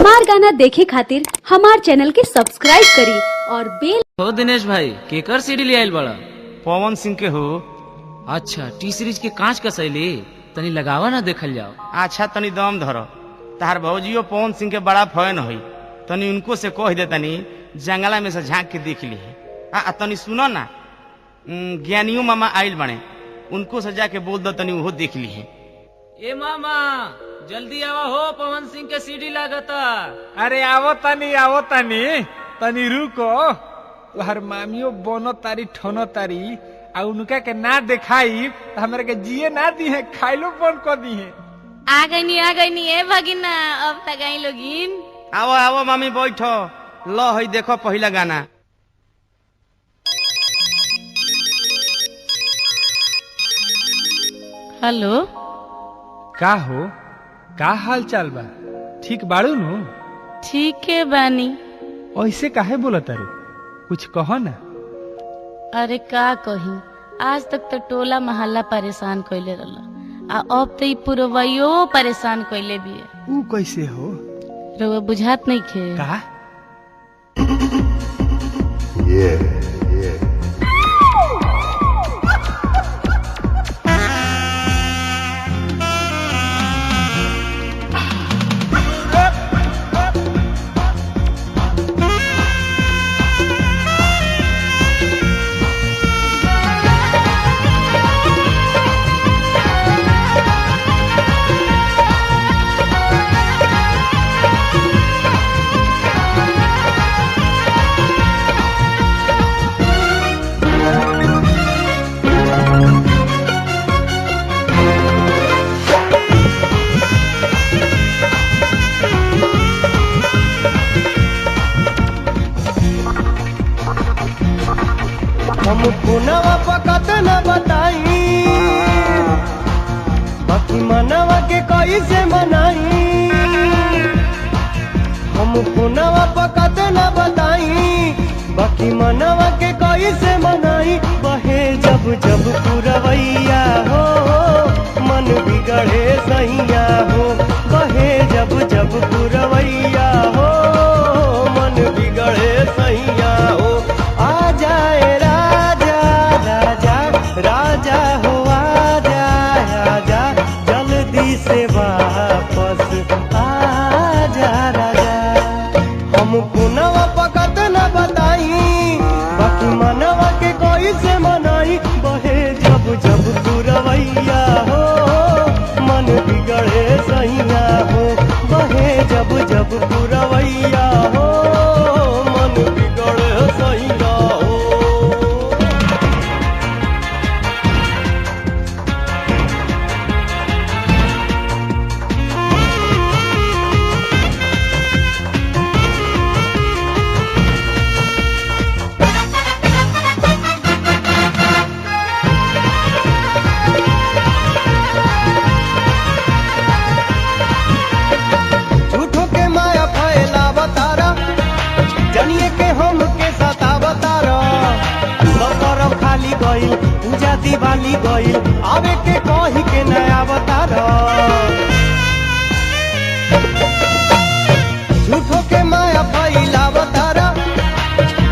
हमार गाना देखे खातिर हमार चैनल के सब्सक्राइब करी और बेल। हो दिनेश भाई केकर सीडी ले आइल बड़ा? पवन सिंह के हो। अच्छा टी सीरीज के कांच का शैली तनी लगावा ना देखल जाओ। अच्छा तनी दम धरो, तार भौजियो पवन सिंह के बड़ा फैन होई, तनी उनको से कह दे तनी जंगला में से झांक के देख ली। तनी सुनो ना, ज्ञानियों मामा आइल बने, उनको से जाके बोल दो तनी वो देख ली है। ए मामा जल्दी आवा हो, पवन सिंह के सीडी लागता। अरे आवो तनी तनी रुको। हर मामियो बोनो तारी ठोनो तारी आ उनका के ना दिखाई तो हमारे के जिए ना दी है, खाइलो बन को दी है। आ गई ए भगिना, अब तक आई लोगिन। आओ आओ मामी बैठो, लो है देखो पहला गाना। हेलो का हो, का हाल चाल बा? ठीक बाड़ू नु? ठीक है बानी। ऐसे काहे बोला तारू, कुछ कहो ना। अरे का कही, आज तक तो टोला मोहल्ला परेशान कइले रहल, आ अब तो पुरवैयो परेशान कइले भी है। ऊ कैसे हो? रउआ बुझात नहीं खे का? हम पुनवा पकत न बताई, बाकी मनवा के कैसे मनाई। हम पुनवा पकत न बताई, बाकी मनवा के कैसे मनाई। बहे जब जब पुरवैया हो, मन बिगड़े सैया हो। बहे जब जब पुरवैया हो, मन बिगड़े सैया हो। आ जाए राजा हो, आजा आजा जल्दी से वापस आजा राजा। हम पुनवा पकत न बताई, बाकी मनवा के कोई से मनाई। बहे जब जब पुरवैया हो, मन बिगड़े सैया हो। बहे जब जब पुरवैया हो, मन बिगड़े सैया हो। पूजा दिवाली गईल, आवे के कही के नया अवतार। झूठो के माया फैलावतार,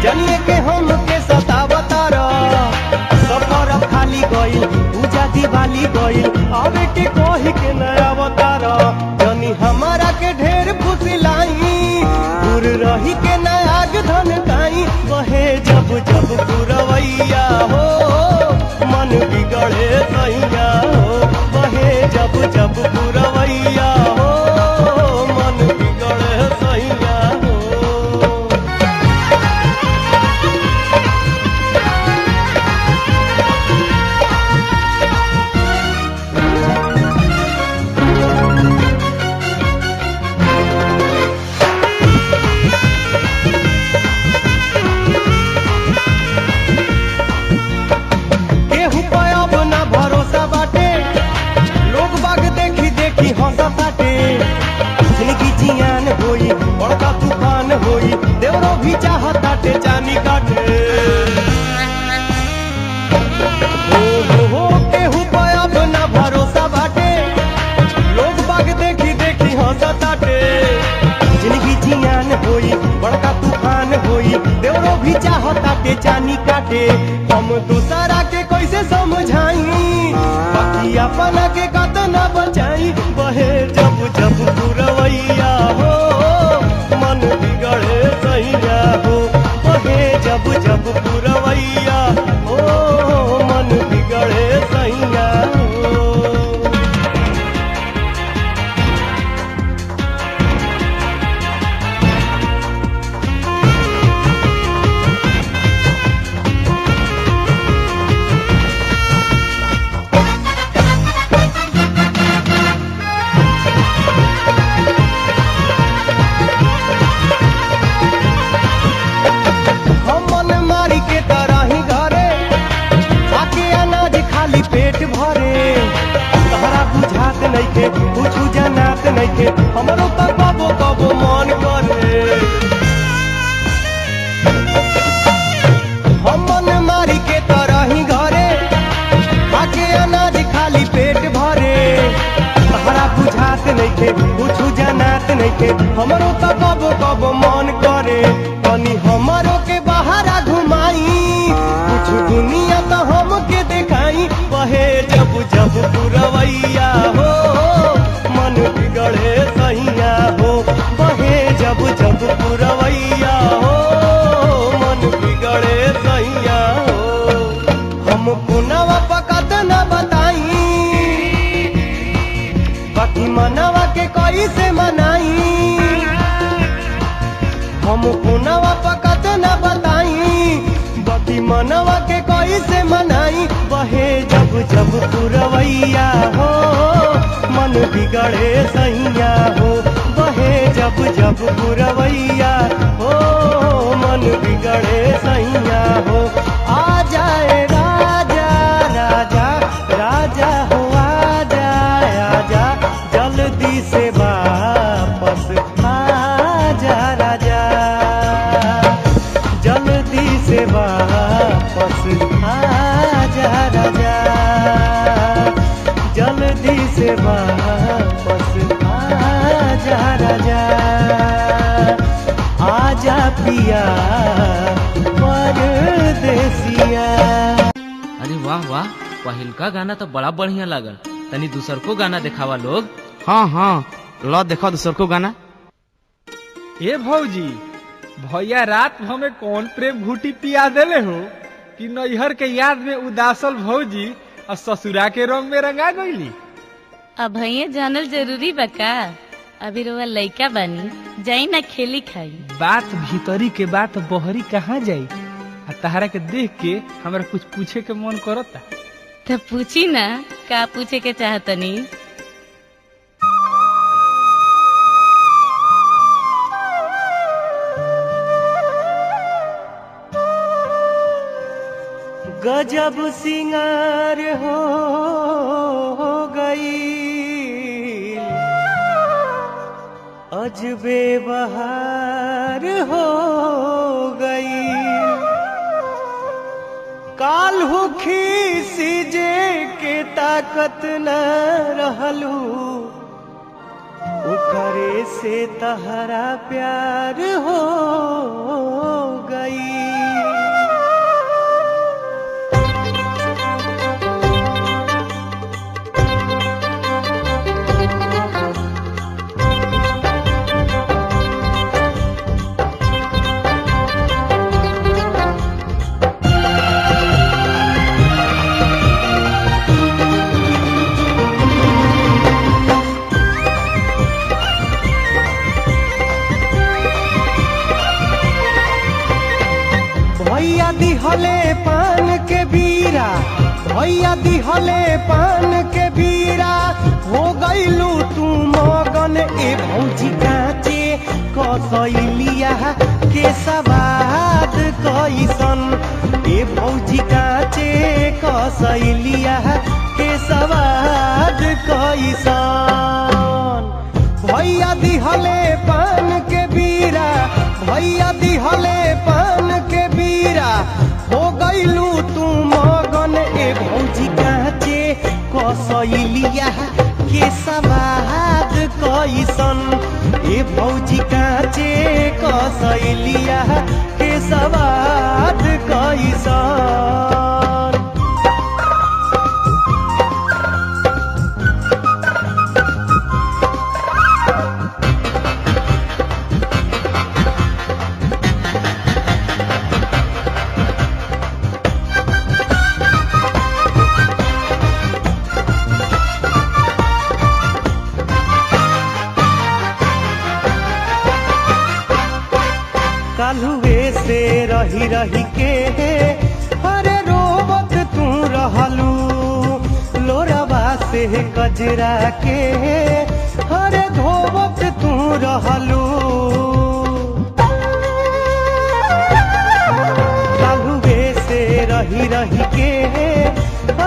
जनिए के हम के सतावतार। सफर खाली गईल, पूजा दिवाली गईल, आवे के कही के नया अवतार। जनी हमारा के ढेर फुसलाई, दूर रही के नयाग धन काई। बहे जब जब पुरवैया हो, मन बिगड़े सैया हो। बहे जब जब पुरवैया हो, मन बिगड़े सैया हो। बड़का तूफान होई, देवरो भी चाहताटे जानी काटे। हो केहू पे अब ना भरोसा बाटे, लोग बाग देखी देखी हंसताटे। जिंदगी भी चाहता के जानी काटे हम दूसरा के कैसे समझाई बाकी अपना के कतना बचाई बहे जब जब पुरवैया हो मन बिगड़े सैया हो बहे जब जब पुरवैया हो मन बिगड़े सैया हो। पेट भरे तहरा बुझात नइखे कुछु जनात नइखे हमरो त कबो कबो मन करे हम मन मारी के तरही घरे आके अनाज खाली पेट भरे तहरा बुझात नइखे कुछु जनात नइखे हमरो त कबो कबो मन करे तनी हमरो के बाहर घुमाई कुछ दुनिया त हमके देखाई बहे जब जब पुरवैया हो मन बिगड़े सैया हो बहे जब जब पुरवैया हो मन बिगड़े सैया हो। हम पुनवा पकत न बताई बाकी मनवा के कैसे मनाई हम पुनवा पकत न बताई बाकी मनवा के कैसे मनाई बहे जब जब पुरवैया हो मन बिगड़े सैया हो बहे जब जब पुरवैया हो मन बिगड़े सैया हो। आ जाए राजा राजा राजा हो आ जाए आजा जल्दी से वापस आ जा राजा जल्दी से वापस आ जा राजा जल्दी से वापस आ जा राजा आजा पिया परदेसिया। अरे वाह वाह, पहिलका गाना तो बड़ा बढ़िया लागल। तनी दूसर को गाना दिखावा लोग। हाँ हाँ, लो देखो दूसर को गाना। ए भौजी, भैया रात हमें कौन प्रेम घूटी पिया देले हो कि नैहर के याद में उदासल भौजी और ससुरा के रंग में रंगा गईली। अब भैया जानल जरूरी बा का? अभी रोवा लइका बानी, जाई ना खेली खाई। बात भीतरी के बात बहरी कहाँ जाई? आ तहरा के देख के हमरा कुछ पूछे के मन करता। तो पूछी ना, का पूछे के चाहतनी? गजब सिंगार हो गई अजबे बहार हो गई काल्हू खीसीजे के ताकत न रहलू ओकरे से तहरा प्यार हो गई। भैया दिहले पान के बीरा, भैया दिहले पान के बीरा, हो गईलू तू मगन ए भौजी काचे कसैलिया के सवाद कैसन, ए भौजी काचे कसैलिया के सवाद कैसन। भैया दिहले पान के बीरा, भैया दिहले पान के बीरा, हो गईलू तू मगन ए भौजी काचे कसैलिया के सवाद कैसन, ए भौजी काचे कसैलिया के सवाद कैसन। कालुए से रही रही के अरे रोवत तू रहलू, लोरवा से कजरा के अरे धोवत तू रहलू। कालुए से रही रही के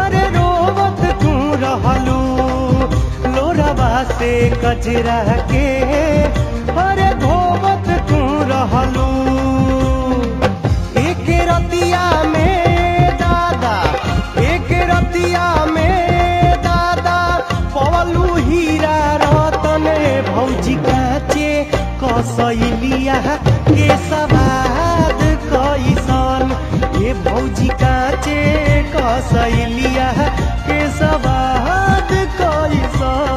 अरे रोवत तू रहलू, लोरवा से कजरा के अरे धोवत तू रहलू। एक रतिया में दादा, एक रतिया में दादा पवलू हीरा रतन भौजी काचे कसैलिया के सवाद कैसन। ये भौजी काचे कसैलिया के सवाद कैसन।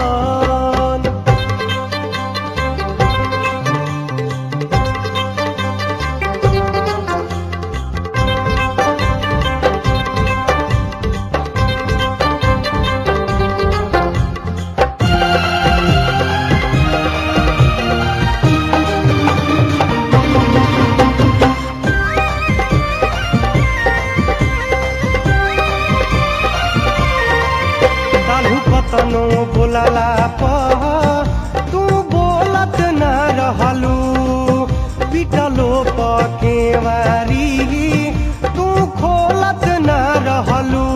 कतनो बोलला पर तू बोलत न रहलू, पिटलो पकेवारी तू खोलत न रहलू।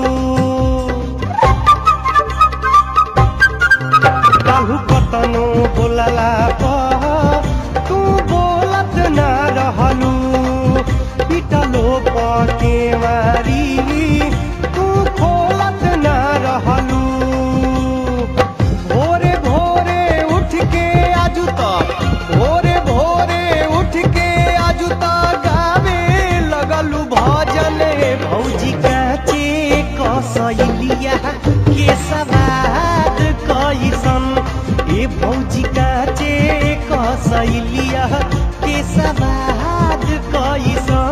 काहू कतनो बोलला पर तू बोलत न रहलू, पिटलो पकेवारी तू खोलत न रहलू। भोरे भोरे उठ के आजू तक, भोरे भोरे उठ के आजू तक गावे लगलू भजन भौजी काचे कसैलिया के सवाद कैसन। ए भौजी काचे कसैलिया के सवाद कैसन।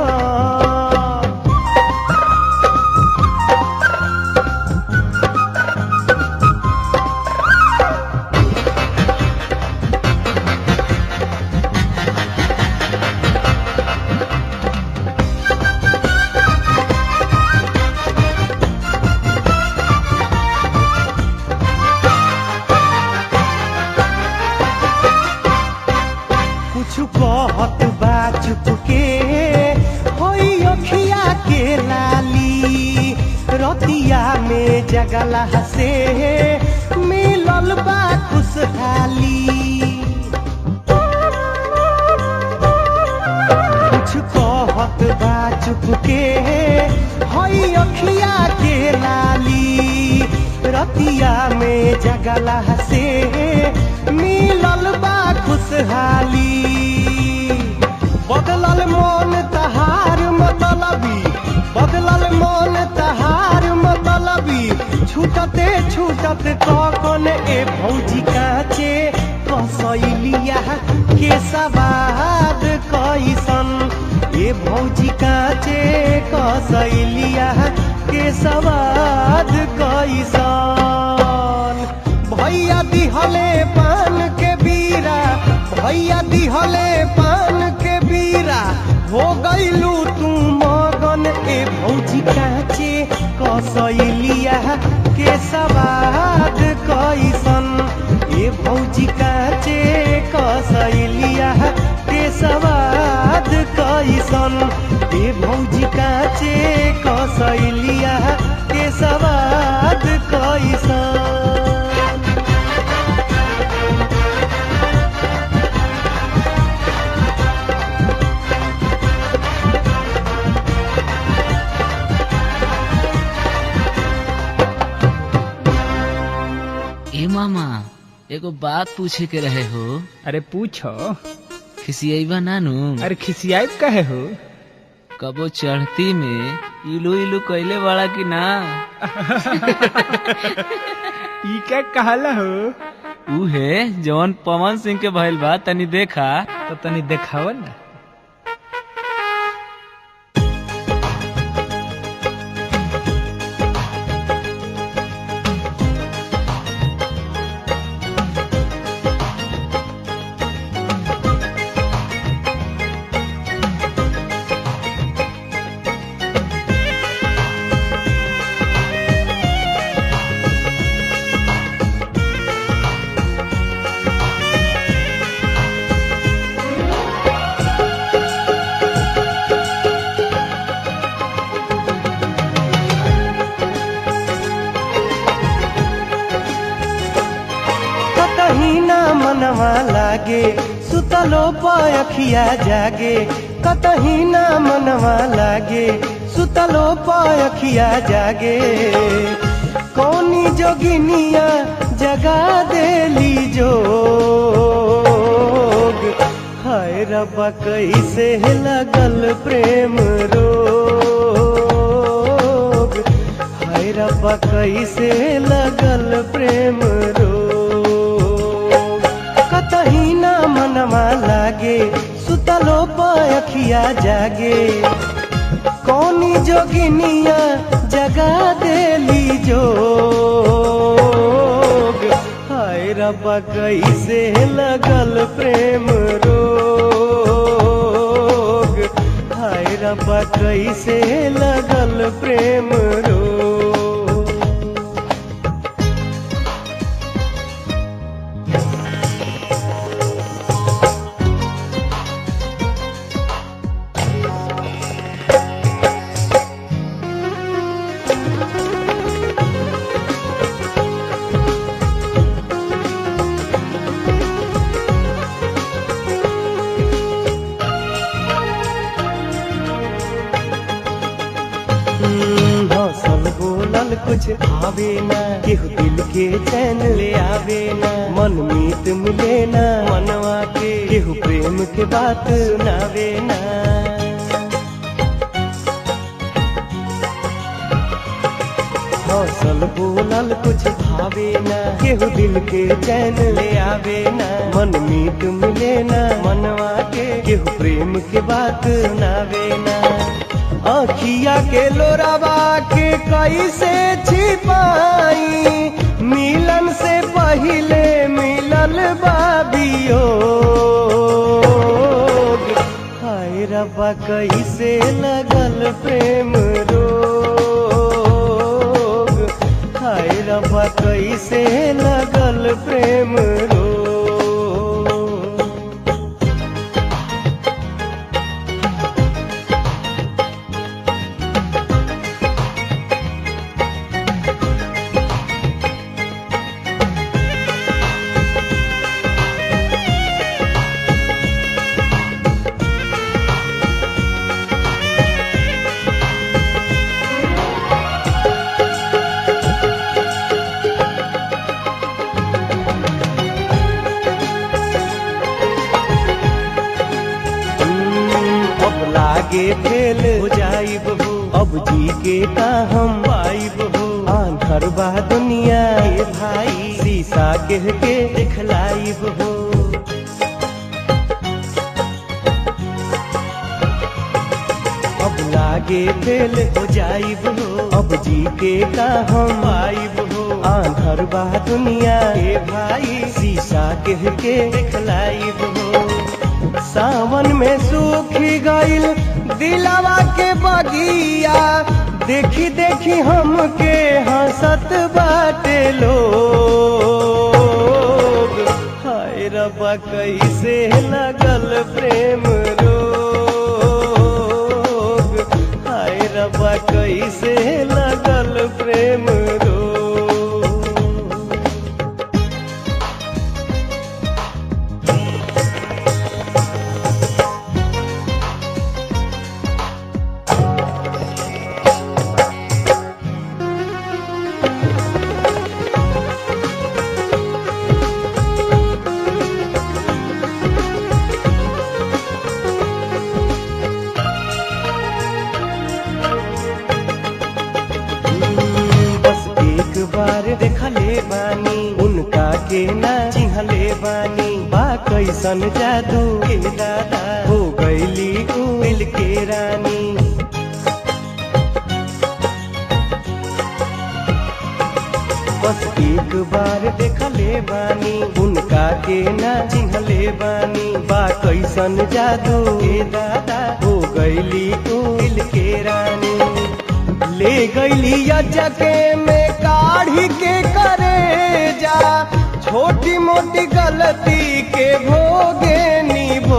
कुछ कहत बा चुप के होई अखिया के लाली, रतिया में जगला से मिलल बा खुशहाली। कुछ कहत बा चुप के होई अखिया के लाली, रतिया में जगला से मिलल बा खुशहाली। बदलल मन तहार मतलबी, बदलल मन तहार मतलबी, छूटते छूटत कौन ए भौजी काचे कसैलिया के सवाद कैसन। ए भौजी काचे कसैलिया के सवाद कैसन। भैया दिहले पान के बीरा, भैया दिहले पान के बीरा, हो गईलू तू मगन ए भौजी काचे कसैलिया के सवाद कैसन। ए भौजी काचे कसैलिया के सवाद कैसन। ए भौजी काचे कसैलिया के सवाद कैसन। ए मामा एगो बात पूछे के रहे हो। अरे पूछो। खिसियैबा नानू? अरे खिसियाब कहे हो? कबो चढ़ती में इलू इलू कैले बड़ा की ना? ई क्या कहला हो? उहे जवन पवन सिंह के भइल बा, तनी देखा। तो तनी देखाव ना। कतही ना मनवा लागे सुतलो पखिया जागे, कतही ना मनवा लागे सुतलो पखिया जागे। कौनी जोगिनिया जगा देली जोग, हाय रब्बा कैसे लगल प्रेम रोग, हाय रब्बा कैसे लगल प्रेम रोग। कतही ना मनवा लागे सुतलो पखिया जागे, कौनी जोगिनिया जगा देली जोग, हाय रब्बा कैसे लगल प्रेम रोग, हाय रब्बा कैसे लगल प्रेम रोग। हौसल बोलल कुछ आवे ना, केहू दिल के चैन ले आवे ना, मन मीत मिले ना मनवा के, केहू प्रेम के बात सुनावे ना। हौसल बोलल कुछ भावे ना, केहू दिल के चैन ले आवे ना, मन मीत मिले ना मनवा के, केहू प्रेम के बात सुनावे ना। आँखिया के लोरावा के कैसे छिपाई, मिलन से पहिले मिलल बाबियोग, हाय रब्बा कैसे लगल प्रेम रोग, हाय रब्बा कैसे लगल प्रेम रोग। लागे फेल हो जाइब हो, अब जी के का हम पाइब हो, आंधर बा दुनिया के भाई, शीशा कह के दिखलाइब हो। अब लागे फेल हो जाइब हो, अब जी के का हम पाइब हो, आंधर बा दुनिया के भाई, शीशा कह के दिखलाइब हो। सावन में सूखी गइल दिलवा के बगिया, देखी देखी हमके हंसत बाटे लोग, हाय रब्बा कैसे लगल प्रेम रोग, हाय रब्बा कैसे लगल प्रेम रोग। के ना चिन्हले बानी बा कैसन जादू के दादा हो गईली ऊ दिल के रानी। बस एक बार देखले बानी उनका के ना चिन्हले बानी बा कैसन जादू के दादा हो गईली ऊ दिल के रानी। ले गईली अजके में काढ़ी के करे जा छोटी मोटी गलती के भोगे निभोग।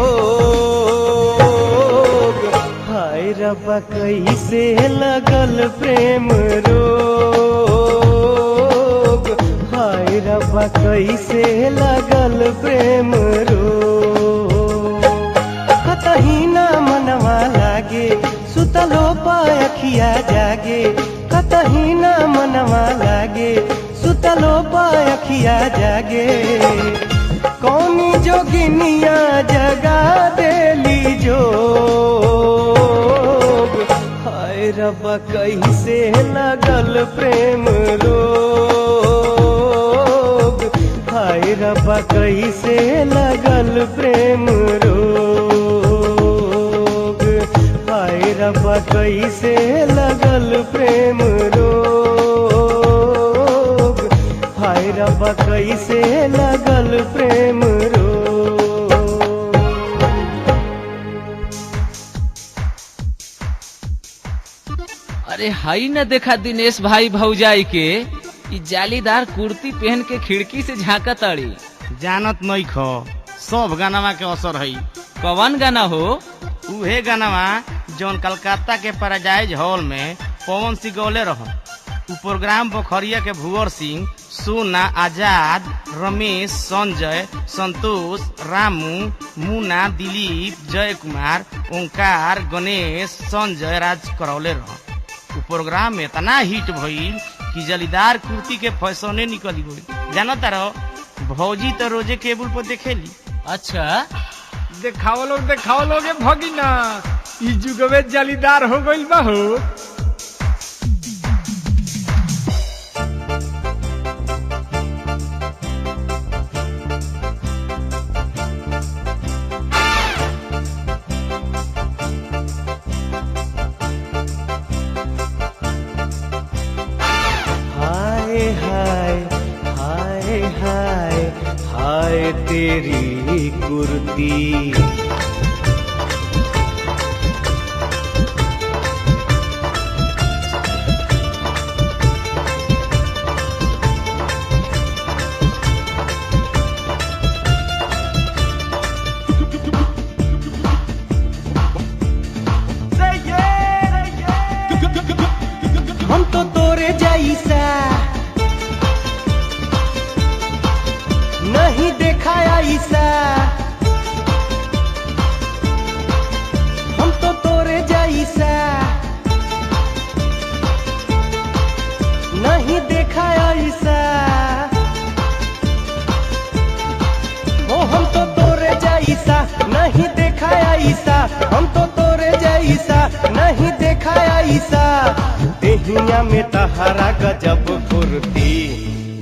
हाय रब्बा कैसे लगल प्रेम रोग, हाय रब्बा कैसे लगल प्रेम रोग। कतही ना मनवा लागे सुतलो पायखिया जागे, कतही ना मनवा लागे सुतलो पायखिया जागे। कौनी जोगिनिया जगा देली जोग, हाय रब्बा कैसे लगल प्रेम रोग, हाय रब्बा कैसे लगल प्रेम रोग, हाय रब्बा कैसे लगल प्रेम रोग, हाय रब्बा कैसे लगल प्रेम रोग। अरे हाई न देखा दिनेश भाई भौजाई के ई जालीदार कुर्ती पहन के खिड़की से झांका ताड़ी। जानत नहीं खो सब गानावा के असर है। कौन गाना हो? उहे गानावा जौन कलकत्ता के पैराडाइज हॉल में पवन सिंह गौले रहो। उ प्रोग्राम पोखरिया के भुवर सिंह, सोना, आजाद, रमेश, संजय, संतोष, रामू, मुन्ना, दिलीप, जय कुमार, ओंकार, गणेश, संजय राज करौले रहो। उ प्रोग्राम में इतना हिट भइल कि जलीदार कुर्ती के फैशने निकली गई। जानता रहो भौजी तो रोजे केबल पर देखेली। अच्छा देखाओ लोग भगिना ई जुगवे जालीदार हो गइल बा हो। हाय हाय हाय हाय हाय तेरी कुर्ती, हम तो तोरे जैसा नहीं देखा ऐसा, हम तो तोरे जैसा नहीं देखा ऐसा, ओ हम तो तोरे जैसा नहीं देखा ऐसा, हम तो तोरे जैसा नहीं देखा ऐसा। देहिया में तहारा गजब फुर्ती,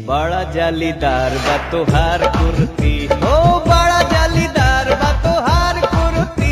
बड़ा जालीदार बा तोहार कुर्ती, ओ बड़ा जालीदार बा तोहार कुर्ती।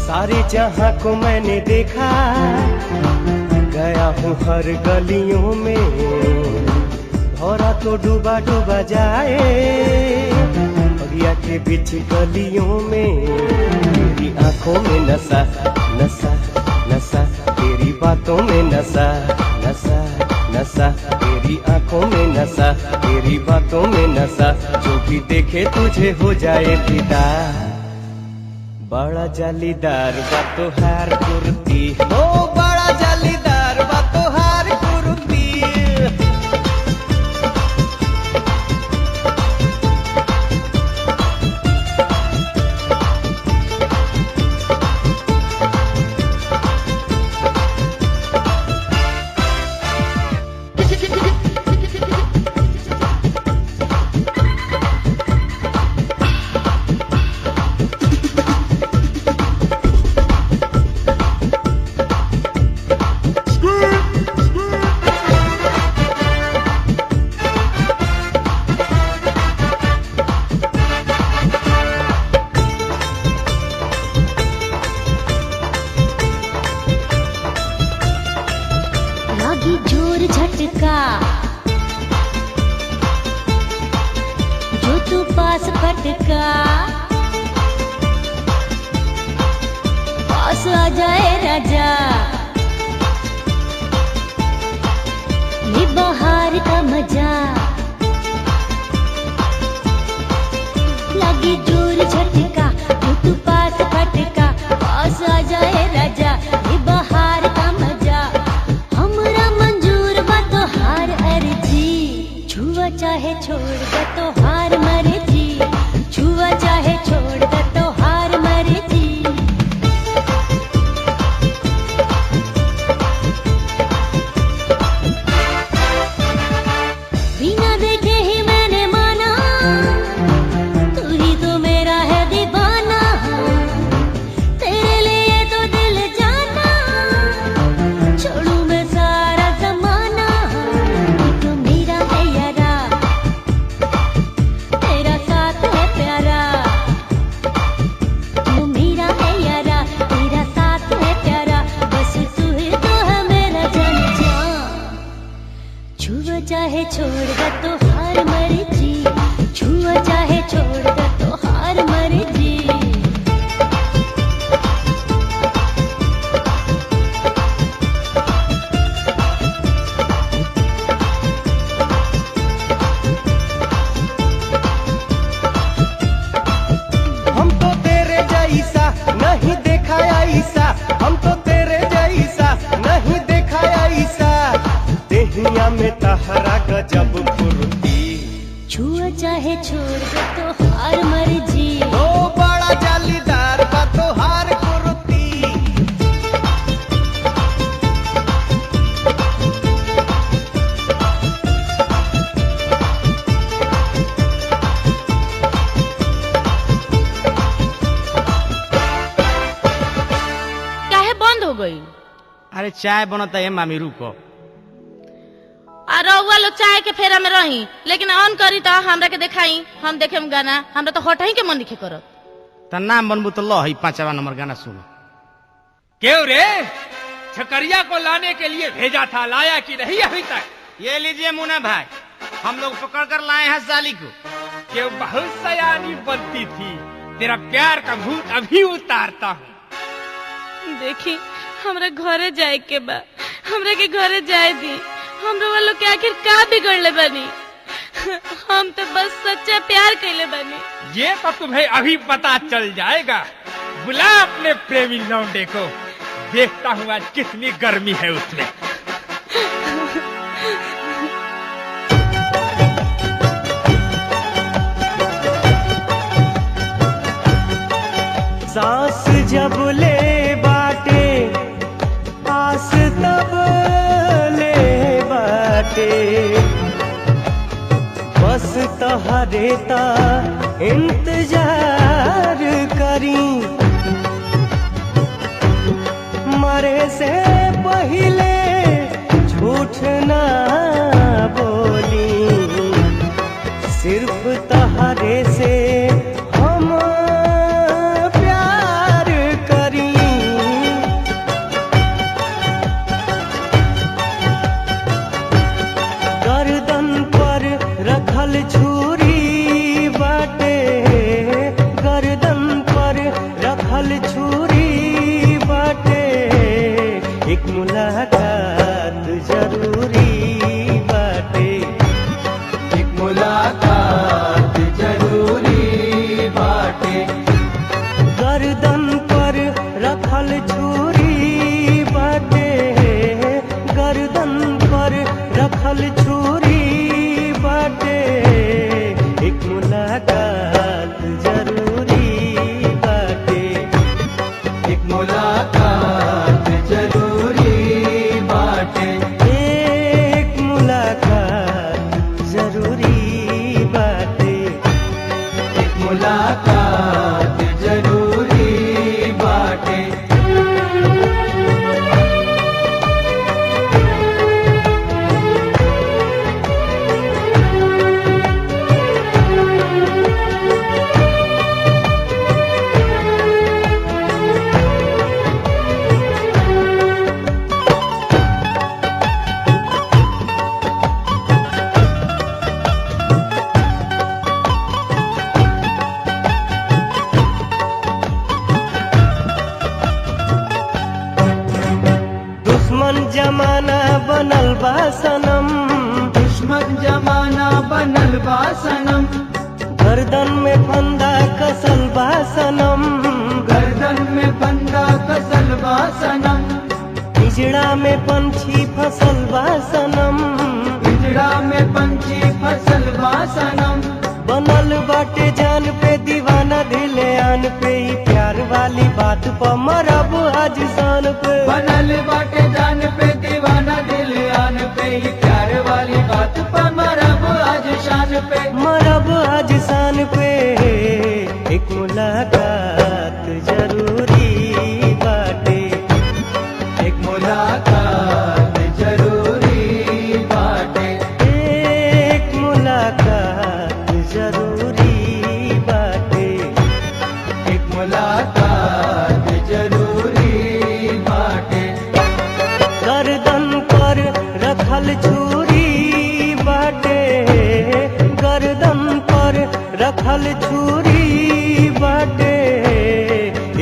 सारे जहां को मैंने देखा, गया हूँ हर गलियों में, भौरा तो डूबा डूबा जाए, रतिया के बीच गलियों में, तेरी आंखों में नशा नशा नशा, तेरी बातों में नशा नशा नशा, तेरी आंखों में नशा, तेरी बातों में नशा, जो भी देखे तुझे हो जाए फिदा। बड़ा जालीदार बा तोहार कुर्ती, ओ बड़ा जालीदार बा तोहार कुर्ती। लागी जोर झटका जो तू पास फटका, पास आ जाए राजा, ये बहार का मजा। लागी जोर झटका जो तू पास फटका, पास आ जाए राजा, ये बहार का मजा। हमरा मंजूर बा तोहार अर्जी, छुआ चाहे छोड़ दे तोहार मर्जी, छुआ चाहे छोड़ दे तोहार मर्जी। बिना देखे ही मैंने माना, तू ही तो मेरा है दीवाना, तेरे लिए तो दिल जाना, छोड़ू मैं सारा जमाना। तू मेरा है यारा, तेरा साथ है प्यारा, तू मेरा है यारा, तेरा साथ है प्यारा, बस तू ही तो है मेरा जान जान। छुआ चाहे छोड़ दे तोहार मर्जी, छुआ चाहे छोड़ दे तोहार मर्जी। हम तो तेरे जैसा नहीं देखा ऐसा, हम तो तेरे जैसा नहीं देखा ऐसा, देहिया में तहरा गजब फुर्ती। छुआ चाहे छोड़ दे तोहार मर्जी, ओ बड़ा जालीदार बा तोहार कुर्ती। काहे बंद हो गई? अरे चाय बनता है मामी, रुको। रउआ लोग चाय के फेरा में रही, लेकिन ऑन करी तो हमरा के दिखाई, हम देखे गाना, हमरा तो हटही के मन दिखे करत। त नाम बनबू तो लो, 5वां नंबर गाना सुनो। क्यों रे, छकरिया को लाने के लिए भेजा था, लाया कि नहीं अभी तक? ये लीजिए मुन्ना भाई, हम लोग पकड़ कर लाए हैं साली को। क्यों बहुत सयानी बनती थी, तेरा प्यार का भूत अभी उतारता हूँ। देखी हमरा घरे जाए के बा, हमरा के घरे जाए दी, हमरो वालों के आखिर का बिगड़ले बनी, हम तो बस सच्चा प्यार कैले बनी। ये तो तुम्हें अभी पता चल जाएगा। बुला अपने प्रेमी लौंडे को, देखता हूँ आज कितनी गर्मी है उसमें। सांस जब ले बाटे, आस तब ले बाटे, बस तोहरे ता इंतजार करी, मरे से पहले झूठ ना बोली, सिर्फ तोहरे से हम प्यार करी। गर्दन पर रखल छुरी बाटे, बाटे एक मुलाकात जरूरी बाटे एक मुलाकात जरूरी बाटे गर्दन पर रखल छुरी बाटे गर्दन पर रखल छुरी बाटे एक मुलाकात जरूरी बाटे एक मुलाकात जरूरी बाटे एक मुलाकात जरूरी बाटे एक मुलाकात जरूरी बाटे दुश्मन जमाना बनल बा सनम दुश्मन जमाना बनल बा सनम गर्दन में फंदा कसल बा सनम गर्दन में फंदा कसल बा सनम पिंजड़ा में पंछी फसल बा सनम पिंजड़ा में पंछी फसल बा सनम बनल बाटे जान पे दीवाना दिले आन पे ही प्यार वाली बात पर मरब आज शान पे बनल बाटे जान पे दीवाना दिल आन पे ही प्यार वाली बात पर मरब आज शान पे मरब आज शान पे एक मुलाकात जरूरी बाटे एक मुलाकात जरूरी बाटे एक मुलाकात जरूरी बाटे एक मुलाकात जरूरी बाटे गर्दन पर रखल छुरी बाटे गर्दन पर रखल छुरी बाटे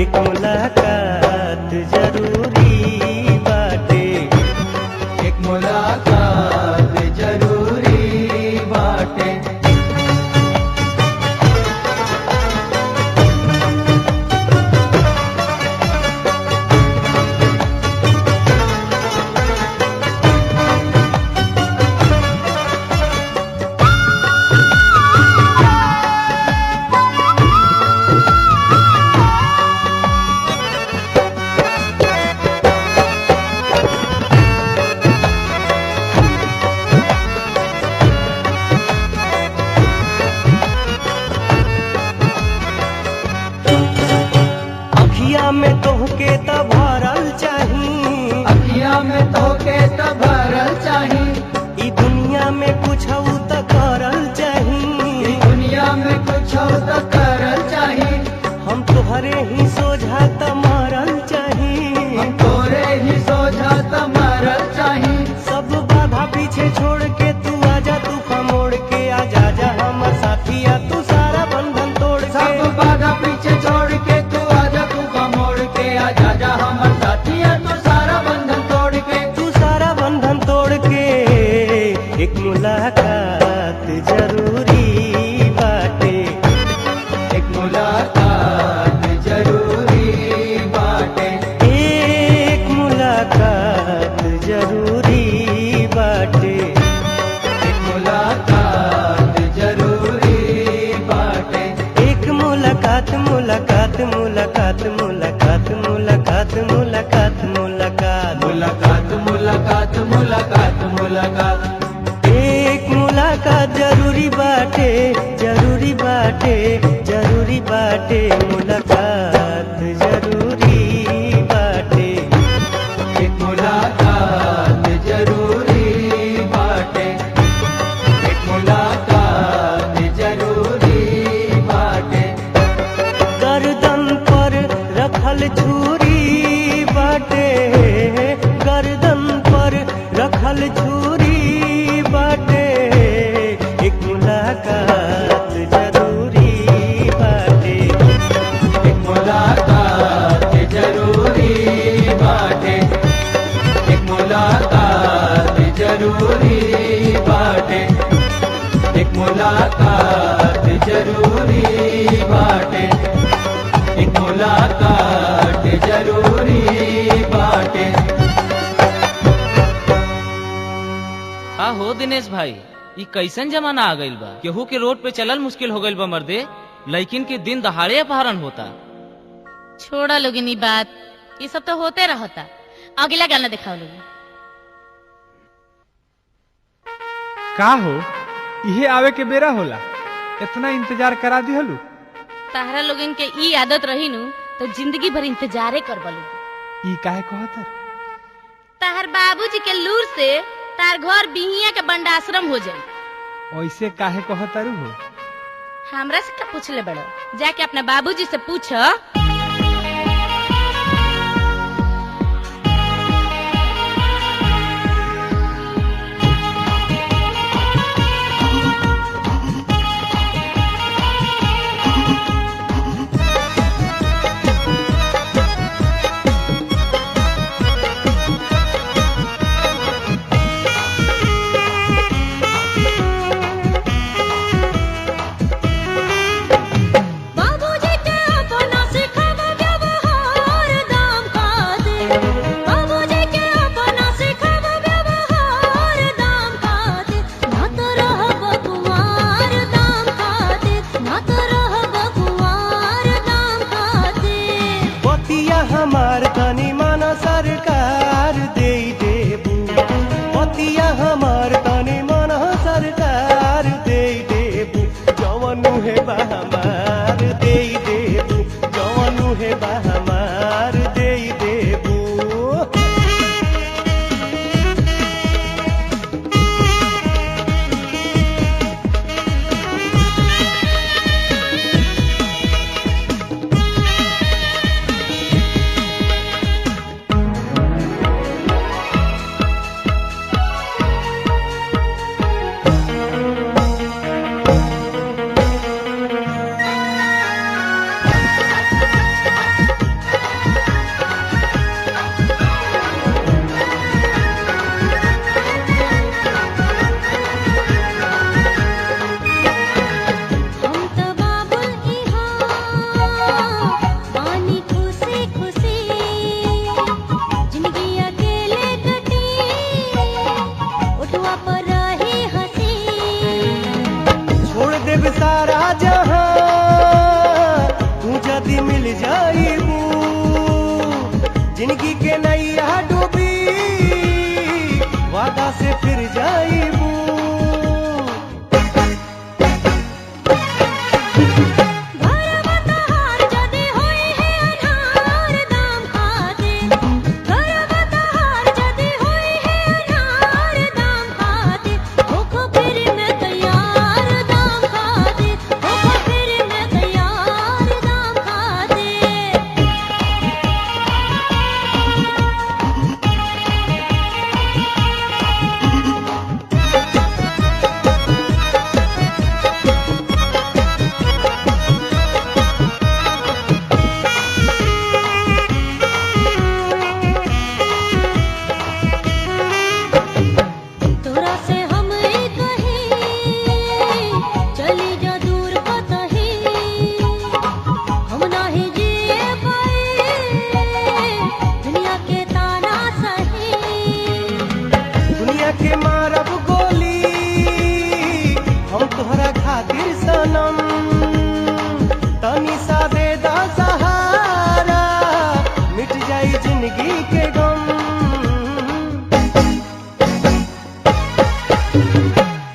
एक मुलाकात जरूरी बाटे एक मुलाकात जरूरी बाटे अखिया में तोहके त भरल चाही अखिया में तोहके त भरल चाही ई दुनिया में कुछ त करल चाही ई दुनिया में कुछ त करल चाही हम तोहरे ही सोझा त मरल चाही हम तोरे ही सोझा त मरल चाही सब बाधा पीछे छोड़ के तू आजा तूफान मोड़ के आजा जा हमर साथिया तू सारा बंधन तोड़ के सब बाधा पीछे छोड़ के तू आजा तूफान मोड़ के आजा जा हमर साथिया तू सारा बंधन तोड़ के तू सारा बंधन तोड़ के एक मुलाकात जरूरी बाटे एक मुलाकात जरूरी बाटे एक मुलाकात जरूरी बाटे एक मुलाकात जरूरी बाटे एक मुलाकात मुलाकात मुलाकात मुलाकात मुलाकात मुलाकात मुलाकात मुलाकात मुलाकात मुलाकात मुलाकात एक मुलाकात जरूरी बाटे जरूरी बाटे जरूरी बाटे मुलाकात जरूरी बाटे एक मुलाकात जरूरी बाटे एक मुलाकात जरूरी बाटे गर्दन पर रखल छुरी बाटे गर्दन पर रखल छुरी बाटे एक मुलाकात जरूरी बाटे एक मुलाकात जरूरी बाटे, एक मुलाकात जरूरी बाटे, एक मुलाकात जरूरी बाटे। का हो दिनेश भाई, ई कैसन जमाना आ गइल बा? केहू के रोड पे चलल मुश्किल हो गइल बा मर्दे। लड़किन के दिन दहाड़े अपहरण होता। छोड़ा लोगिन ई बात, ये सब तो होते रहता। अगला गाना दिखाओ लोग। का हो, इहे आवे के बेरा होला, इतना इंतजार करा दिहलू। ताहरा लोगन के ई आदत रही नु तो जिंदगी भर इंतजारे करबा लोग। ई काहे कहतर? ताहर बाबूजी के लूर से तार घर बिहिया के बंडाश्रम हो जाए। ऐसे काहे कहतरू हो? हमरा से का पूछले बड़ो? जाके अपने बाबूजी से पूछ। बाबूजी के अपना सिखाव व्यवहार दाम खाते, बाबूजी के अपना सिखाव व्यवहार दाम खाते, ना तो रहब कुंवार दाम खाते, ना तो रहब कुंवार दाम खाते। बतिया हमार तनी माना सरकार दे देबू, बतिया हमार तनी माना सरकार दे देबू, जवनु है बा हमार दे देबू, जवनु है बा हमार दे देबू। हम तो बाबुल इहाँ बानी खुशी खुशी, जिंदगी अकेले कटी उठवा पर रही हंसी। छोड़ देब सारा जहां तू जदी मिल जाईबू, जिंदगी के नैया डूबी वादा से फिर जाईबू। घरवा तहार जदी होई है अनार दाम खाते, घरवा तहार जदी होई है अनार दाम खाते, होखो फिर में तैयार दाम खाते, होखो फिर में तैयार दाम खाते। तोरा से हम कहीं चली जा दूर कतही, हम नाही जिए पाए दुनिया के ताना सही। दुनिया के मारब गोली हम तोहरा खातिर सनम, तनी सा दे दा सहारा मिट जाई जिंदगी के गम।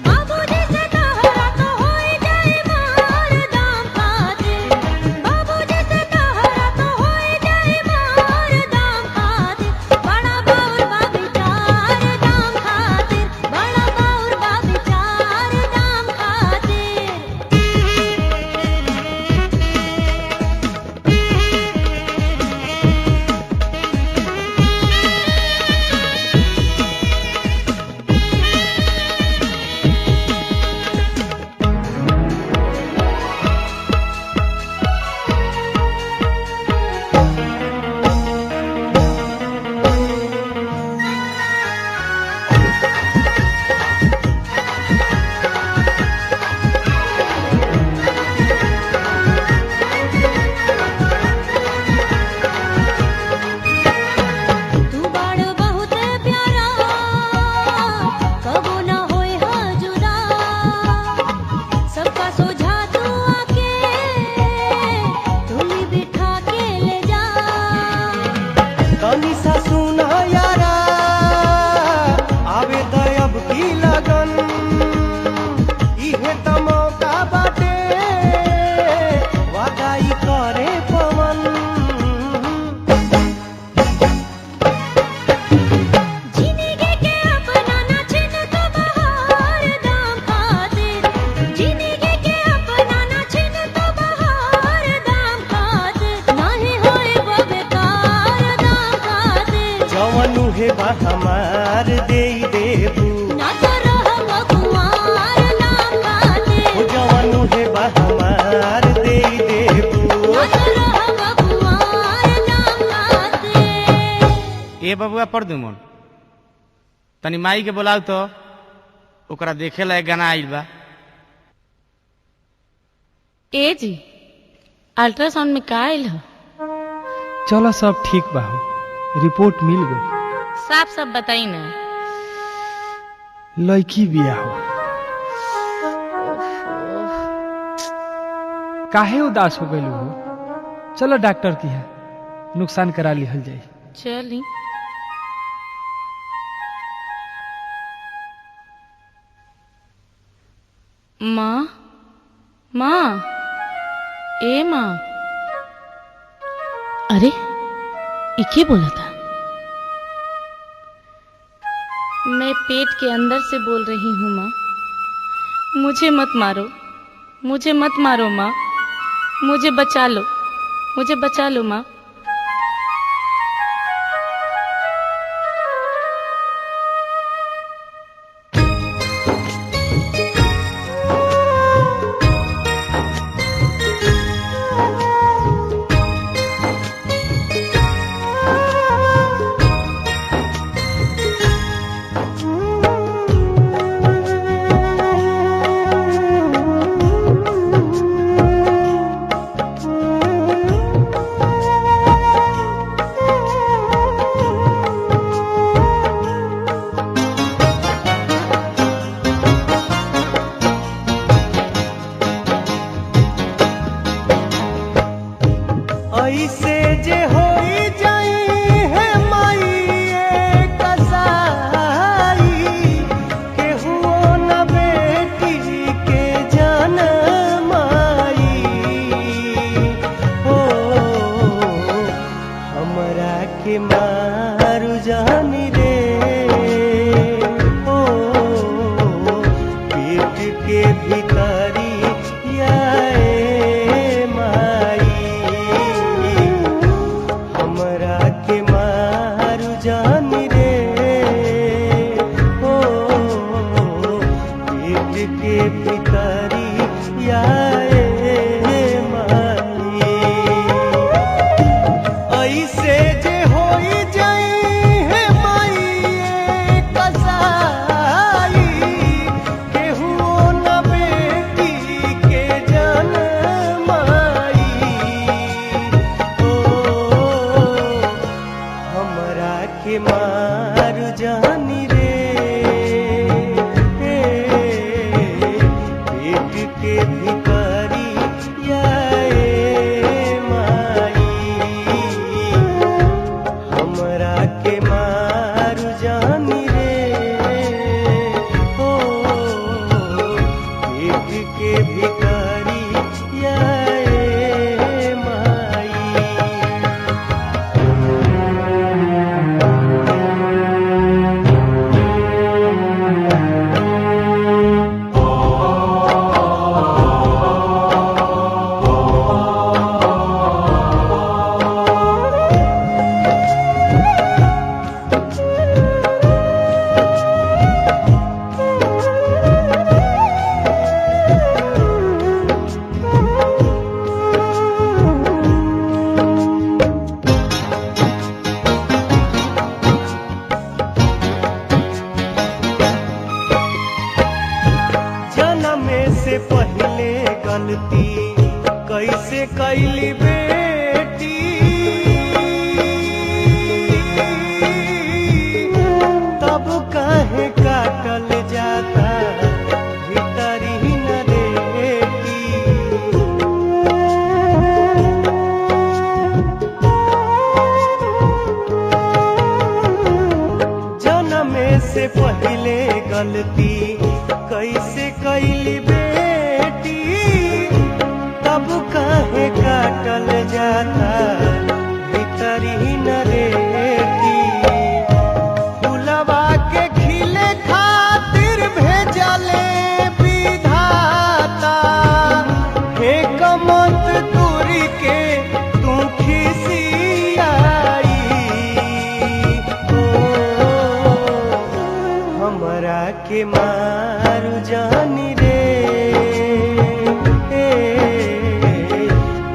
बाबूजी से तोहरा तो होई जाई मार दाम खाते, बाबूजी से तोहरा तो होई जाई मार दाम खाते, बड़ा बाउर बा विचार दाम खाते, बड़ा बाउर बा विचार दाम खाते। तनी सा सुना यारा आवे दयब की लगन इहे त मौका बाटे वादाई करे पवन जिंदगी के अपना ना छिन तो बहार दाम खातिर जिंदगी के अपना ना छिन तो बहार दाम खातिर नाही होए बेकार दाम खातिर जवन उहे बा हमार देई देबू ना तो रहब कुंवार नाम खातिर ओ जवन उहे बा हमार देई देबू ना तो रहब कुंवार नाम खातिर ए बबुआ परदुमन तनी माई के बोलाऊ तो ओकरा देखे ला एक गाना आइल बा। ए जी अल्ट्रासाउंड में का आयल है? चलो सब ठीक बा हो, रिपोर्ट मिल गई, साफ साफ बताई ना। लड़की बिया हो। काहे उदास हो गई हो? चलो डॉक्टर की है, नुकसान करा लिहल जाई। चली माँ माँ ए माँ। अरे इके बोला था? मैं पेट के अंदर से बोल रही हूँ माँ। मुझे मत मारो, मुझे मत मारो माँ, मुझे बचा लो, मुझे बचा लो माँ। ऐसे जे होई जाई है माई कसाई केहू न बेटी के जनमाई हो हमरा के मारू जानी रे हो पेट के भीतरी याए माई हमरा के मारू जानी रे हो पेट के भीतरी याए माई ऐसे जे होई जाई है माई कसाई केहू न बेटी के जनमाई ओ हमरा के मारू जानी रे पेट के भीतरी याए माई हमरा के मारू जानी रे हो पेट के भीतरी याए माई। जनमे से पहले गलती कैसे कैली बेटी तब काहे काटल जाता भीतरी न रेती से पहले गलती कैसे कैली बेटी, तब काहे काटल जाता भीतरी नरेटी। फुलवा के खिले खातिर भेजले विधाता, हे कमत तुरी के तू खिसियाई। हमरा के मारू जानी रे,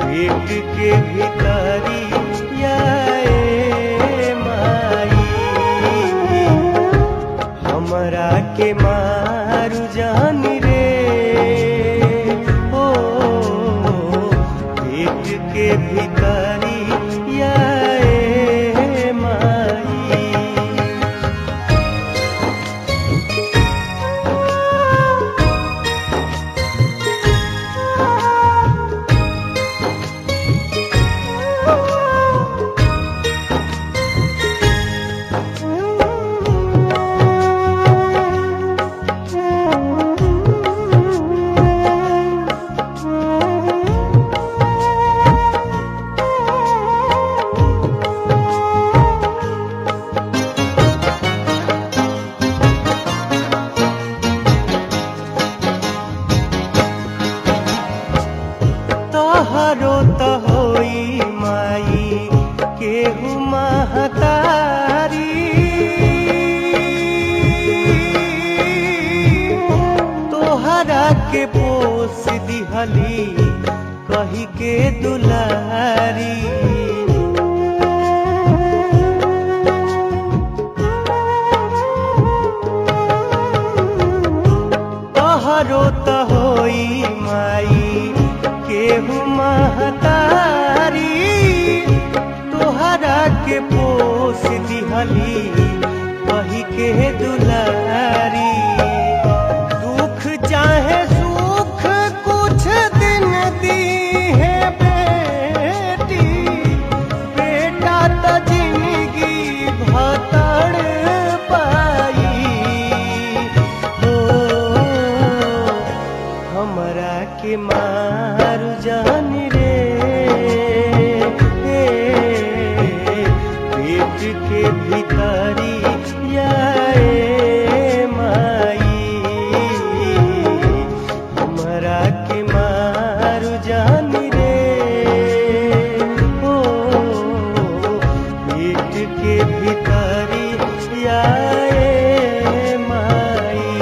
पेट के भीतरी याए माई। हमरा के मारू जानी रे, ओ पेट के भीतरी याए माई। तोहरो तो होई माई केहू महतारी, तोहरा के पोस दिहली कही के दुलारी। तोहरो तो होई माई केहू महतारी, तोहरा के पोस दिहली कही के दुलारी। दुख चाहे सुख कुछ दिन दी है बेटी, बेटा तो जिंदगी भतड़ पाई। हो हमरा के मारू जानी रे, पेट के भीतरी याए माई। हमरा के मारू जानी रे, ओ पेट के भीतरी याए माई।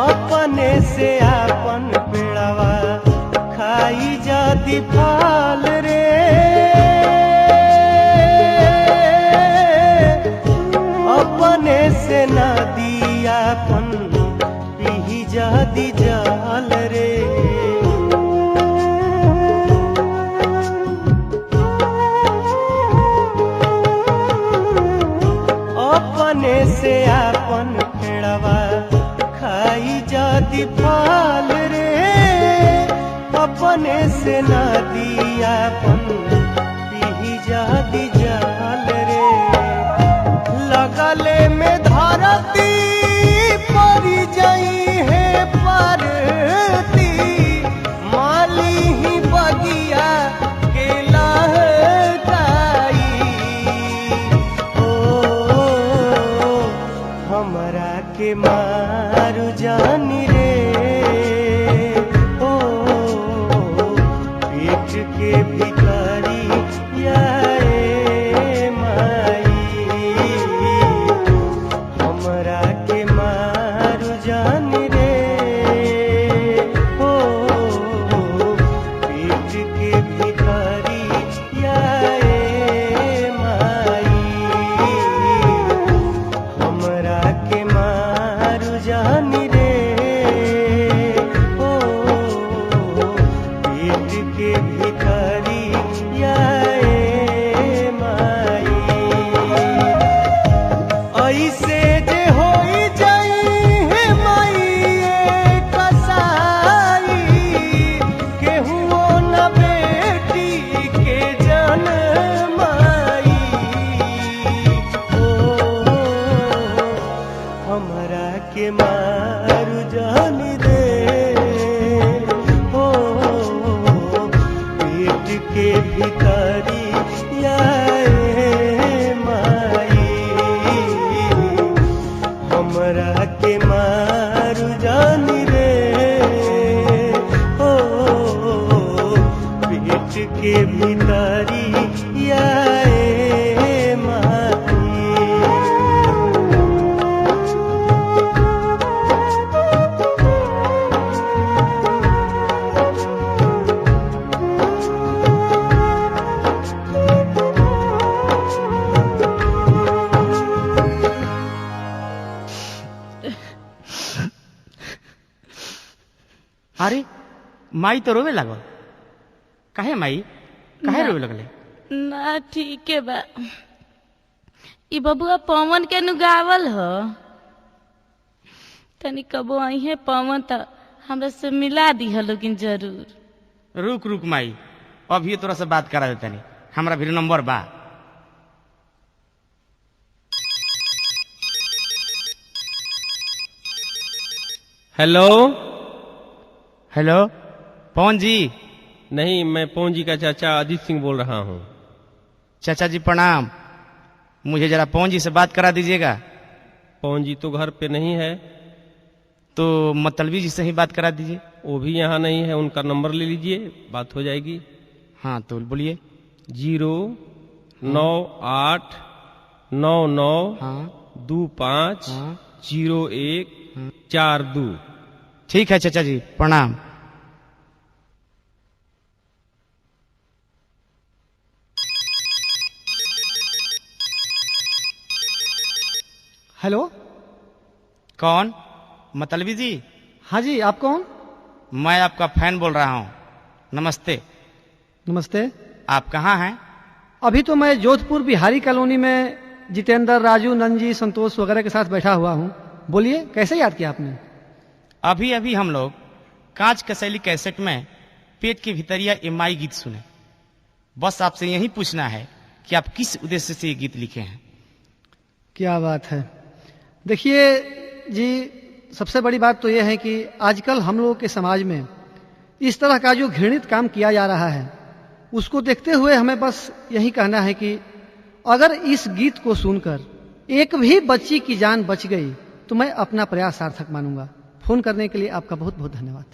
अपने से आपन पेड़वा खाई जाती फल रे, अपने से नदी आपन पी जाती जल रे। अपने से आपन पेड़वा खाई जाती फल रे, अपने से नदी आपन पी जाती जल रे। लगले में धरती परी जाई है परती, माली ही बगिया के लहकाई। ओ हमरा के मारू जानी रे, ओ पेट के भीतरी के भीतरी याए माई। अरे माई तो रोवे लागल। काहे माई, काहे रोवे लगले? ना ठीक है बा। ई बबुआ पवन के नु गावल ह। तनी कबो आई है पवन त हमरा से मिला दी है लेकिन जरूर। रुक रुक माई, अभी तोरा से बात करा देता नहीं, हमरा भी नंबर बा। हेलो। हेलो पवन जी। नहीं, मैं पवन जी का चाचा अजीत सिंह बोल रहा हूँ। चाचा जी प्रणाम, मुझे जरा पवन जी से बात करा दीजिएगा। पवन जी तो घर पे नहीं है। तो मतलबी जी से ही बात करा दीजिए। वो भी यहाँ नहीं है, उनका नंबर ले लीजिए, बात हो जाएगी। हाँ तो बोलिए। 09899250142। ठीक है चाचा जी प्रणाम। हेलो। कौन? मतलबी जी? हाँ जी, आप कौन? मैं आपका फैन बोल रहा हूँ। नमस्ते। नमस्ते। आप कहाँ हैं? अभी तो मैं जोधपुर बिहारी कॉलोनी में जितेंद्र, राजू, नंजी, संतोष वगैरह के साथ बैठा हुआ हूँ। बोलिए, कैसे याद किया आपने? अभी अभी हम लोग कांच कसैली कैसेट में पेट के भीतरिया एमाई गीत सुने। बस आपसे यही पूछना है कि आप किस उद्देश्य से ये गीत लिखे हैं। क्या बात है। देखिए जी, सबसे बड़ी बात तो यह है कि आजकल हम लोगों के समाज में इस तरह का जो घृणित काम किया जा रहा है, उसको देखते हुए हमें बस यही कहना है कि अगर इस गीत को सुनकर एक भी बच्ची की जान बच गई तो मैं अपना प्रयास सार्थक मानूंगा। फोन करने के लिए आपका बहुत बहुत धन्यवाद।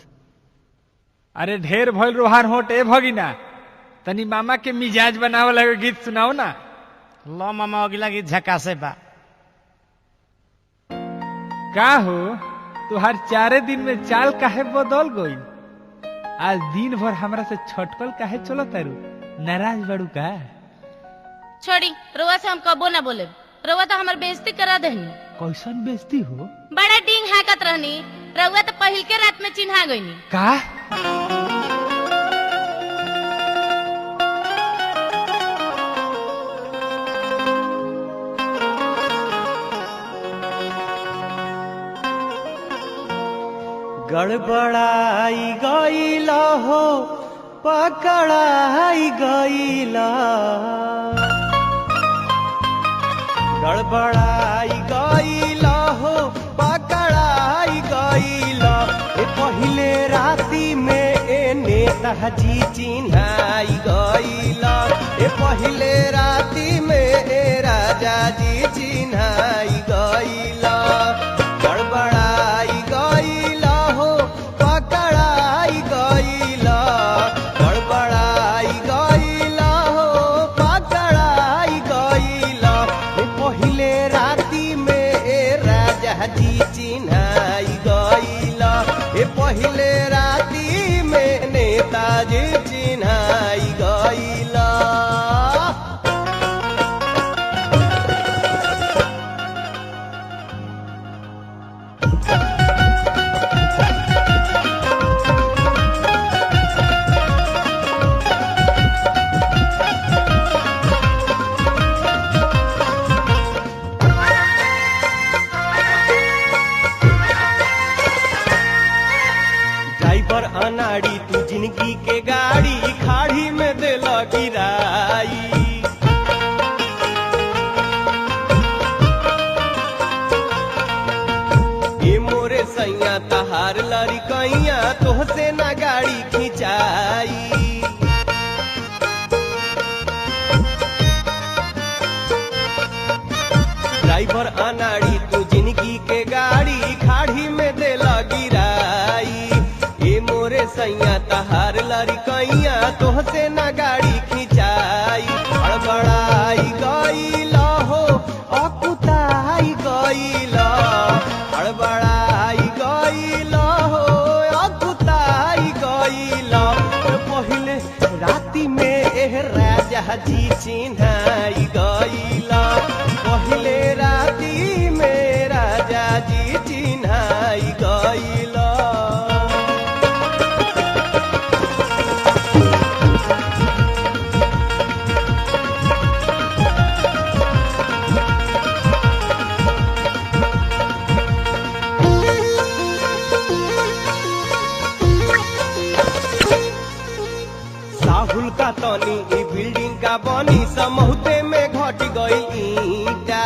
अरे ढेर भइल रोहार होट ए भगिना, तनी मामा के मिजाज बनावे लगे गीत सुनाओ ना। लो मामा, अगला गीत झकासे बा। का हो तुहार 4 दिन में चाल काहे बदल गई? आज दिन भर हमरा से छटकल काहे चलो तारू? नाराज बड़ू का? छोड़ी, रउआ से हम कबो ना बोले। रउआ तो हमार बेइज्जती करा देनी। कैसन बेइज्जती हो? बड़ा डिंग हाकत रहनी। रउआ तो पहिल के रात में चिन्हा गईनी। का? गड़बड़ाई गईला हो, पकड़ाई गईला। गड़बड़ाई गईला हो, पकड़ाई गईला। पहिले राती में ए नेताजी चिन्हाई गईला। पहिले राती में ए राजा जी चिन्हाई गईला। गड़बड़ाई गईला हो, पकड़ाई गईला। गड़बड़ाई गईला हो, पकड़ाई गईला। पहिले राती में ए राजा जी चिन्हाई गईला। पहिले राती में नेताजी चिन्हाई गईला। ड्राइवर अनाड़ी, तू जिंदगी के गाड़ी खाड़ी में देला गिराई। ये मोरे सैया तहार लड़कैया तोहसे ना गाड़ी खिंचाई। ड्राइवर अनाड़ी, तू जिंदगी के गाड़ी खाड़ी में देला गिराई। ये मोरे मोरे सैया तहार लड़कैया तोहसे ना गाड़ी खिंचाई हड़बड़ाई गईला हो अकुताई गईला हड़बड़ाई गईला हो अकुताई गईला पहिले राती में एह राजा जी चिन्हाई गईला पहिले राती में राजा जी चिन्हाई गईला साहुल का तनी ई बिल्डिंग का बनी समहुते में घट गई ईटा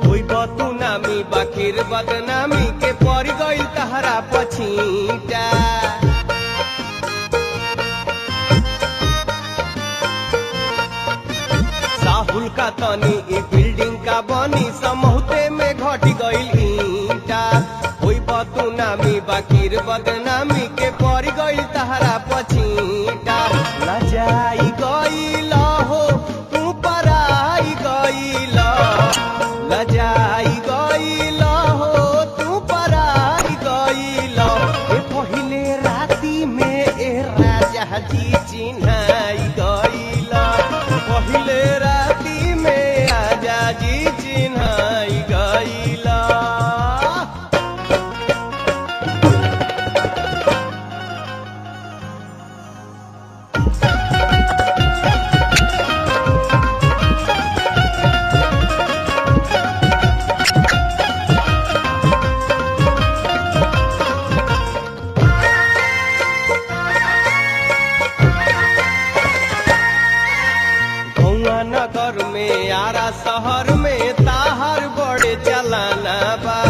कोई बदनामी बाकिर बदनामी के पड़ गई तहरा पछीटा साहुल का तनी ई बिल्डिंग का बनी समहुते में घट गई ईटा कोई बदनामी बाकिर बदनामी के पड़ गई तहरा पछीटा लजाई गईला हो तू पराई गईला लजाई गईला हो तू पराई गईला ए पहिले राती में ए राजा जी चिन्हाई गईला पहिले राती में राजा जी चिन्हाई गईला नगर में आरा शहर में ताहर बड़े चलाना बा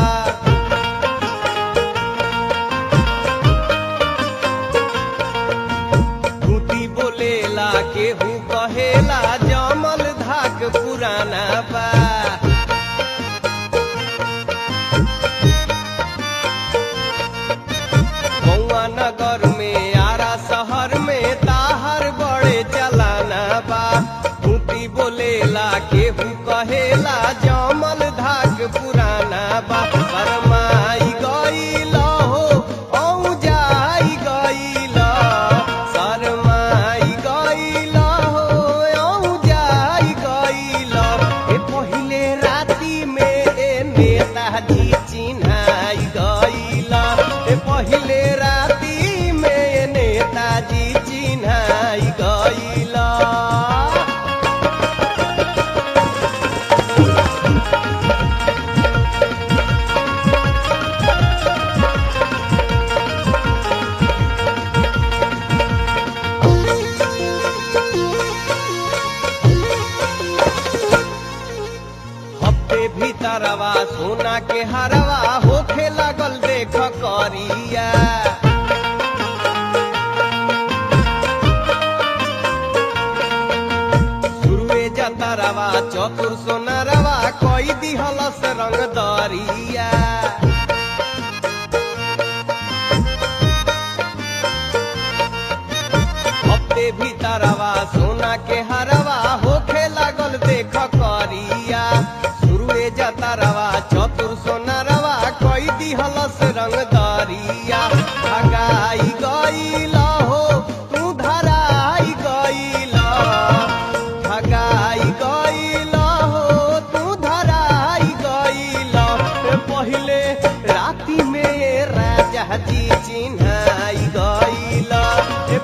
धूती बोलेला केहू कहेला जमल धाक पुराना बा गौआ नगर में आरा शहर में ताहर बड़े चलाना बा बोलेला केहू कहेला जमल धाक पुराना बा शरमाई गईला हो औ जाई गईला शरमाई गईला हो औ जाई गईला ए पहिले राती में ए नेताजी चिन्हाई गईला ए पहिले राती में नेताजी चिन्हाई गईला भीतरवा सोना के हरवा होखे लागल देख करिया शुरुए जतरवा चतुर सोनरवा कोई दिहलस रंग दरिया हफ्ते भीतरवा सोना के हरवा होखे लागल देख करिया जतरवा चतुर सोनरवा कोई दिहलस रंग दरिया भगाई गईला हो तू धराई गईला भगाई गईला हो तू धराई गईला पहिले राती में राजा जी चिन्हाई गईला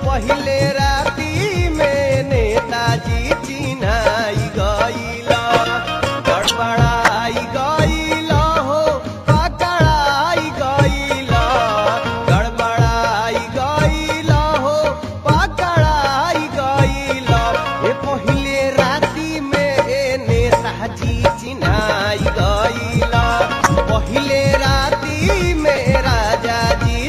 पहिले राती में नेताजी चिन्हाई गईला गड़बड़ाई गईला हो पकड़ाई गईला गड़बड़ाई गईला हो पकड़ाई गईला ए पहिले राती में ए नेताजी चिन्हाई गईला पहिले राती में राजा जी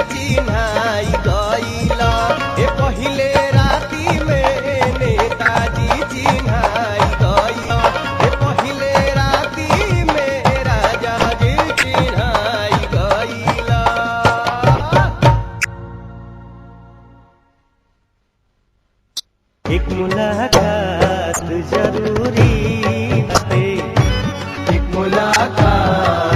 बा